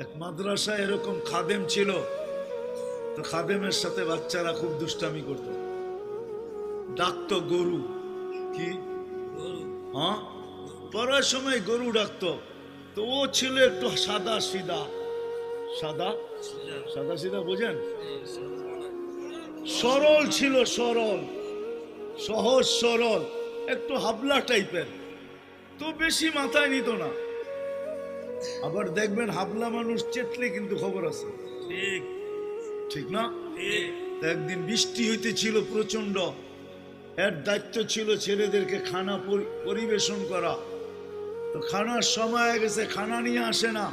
এক মাদ্রাসায় এরকম খাদেম ছিল, তো খাদেমের সাথে বাচ্চারা খুব দুষ্টামি করত, ডাকতো গরু। কি হ্যাঁ, পড়ার সময় গরু ডাকতো। তো ও ছিল একটু সাদা সিধা, সাদা সাদা সিধা বোঝেন, সরল ছিল, সরল সহজ সরল, একটু হাবলা টাইপের, তো বেশি মাথায় নিত না। আবার দেখবেন হাবলা মানুষ চেতলে কিন্তু খবর আছে, ঠিক ঠিক না? ঠিক। তো একদিন বৃষ্টি হইতেছিল প্রচন্ড, এর দায়িত্ব ছিল ছেলেদেরকে খানা পরিবেশন করা। তো খানার সময় হয়ে গেছে, খানা নিয়ে আসে না,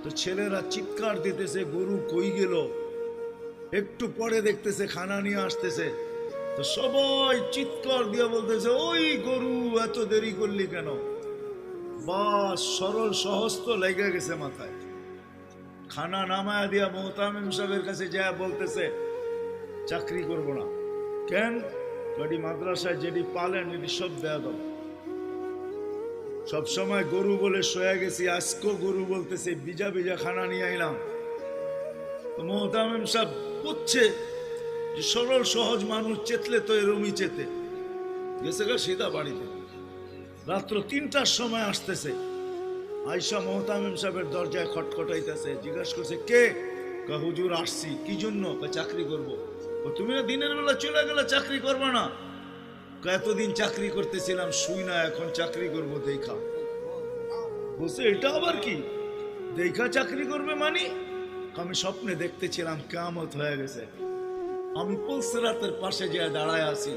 তো ছেলেরা চিৎকার দিতেছে গরু কই গেল। একটু পরে দেখতেছে খানা নিয়ে আসতেছে, তো সবাই চিৎকার দিয়ে বলতেছে ওই গরু এত দেরি করলি কেন? বাস সরল সহজ তো লেগে গেছে মাথায়। খানা নামায়া দিয়া মোহতামিম সাহেবের কাছে যায় বলতেছে চাকরি করব না। কেন? কটি মাদ্রাসায় যেটি পালেন এটি সব দেয়া দাও। সবসময় গরু বলে শোয়া গেছি, আজকেও গরু বলতেছে বিজা বিজা খানা নিয়ে আইলাম। তো মোহতামিম সাহেব বুঝছে যে সরল সহজ মানুষ চেতলে তো এরমই চেতে, গেছে গা সিধা বাড়িতে। রাত্র ৩টার সময় আসতেছে, আয়সা মোহতামিম সাহেবের দরজায় খটখটাইতেছে, জিজ্ঞাসা করছে কে? হুজুর আসছি। কি জন্য? চাকরি করব। তুমি না দিনের বেলা চলে গেলে চাকরি করবে না? এতদিন চাকরি করতেছিলাম শুই না, এখন চাকরি করব দেখা। বলছে এটা আবার কি দেখা চাকরি করবে মানে? আমি স্বপ্নে দেখতেছিলাম কিয়ামত হয়ে গেছে, আমি পুলসিরাতের পাশে যেয়ে দাঁড়ায় আছি,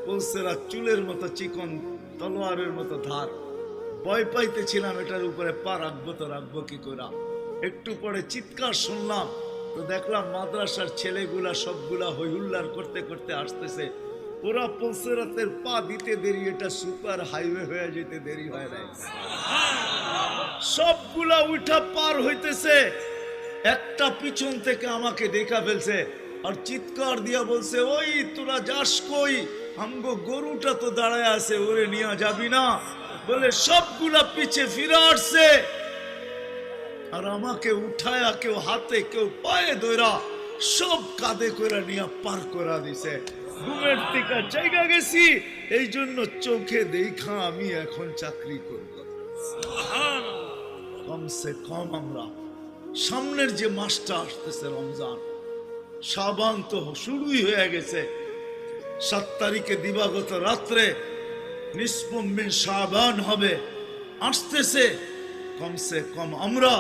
পুলসিরাত চুলের মতো চিকন, তলোয়ারের মতো ধার। ভয় পাইতেছিলাম এটার উপরে পা রাখবো তো রাখবো কি করে। একটু পরে চিৎকার শুনলাম, তো দেখলাম মাদ্রাসার ছেলেগুলা সবগুলা হইহুল্লার করতে করতে আসতেছে। ওরা পুলসিরাতের পা দিতে দেরি, এটা সুপার হাইওয়ে হয়ে যেতে দেরি হয় নাই। সবগুলা উঠা পার হইতেছে, একটা পিছন থেকে আমাকে দেখা ফেলছে আর চিৎকার দিয়া বলছে ওই তোরা যাস কই? আমগো গরুটা তো দাঁড়ায় আছে, ওরে নিয়ে যাবি না? বলে সবগুলা পিছে ফিরে আসছে আর আমাকে উঠায়া কেউ হাতে কেউ পায়ে ধরা সব কাঁধে করে নিয়ে পার করা দিছে। ঘুমের থেকে জায়গা গেছি, এই জন্য চোখে দেখা আমি এখন চাকরি করব। কমসে কম আমরা সামনের যে মাসটা আসতেছে রমজান, শাবান তো শুরুই হয়ে গেছে। 7 তারিখে দিবাগত রাত্রে নিসফুম মিন শাবান হবে, আসতেছে। কমসে কম আমরা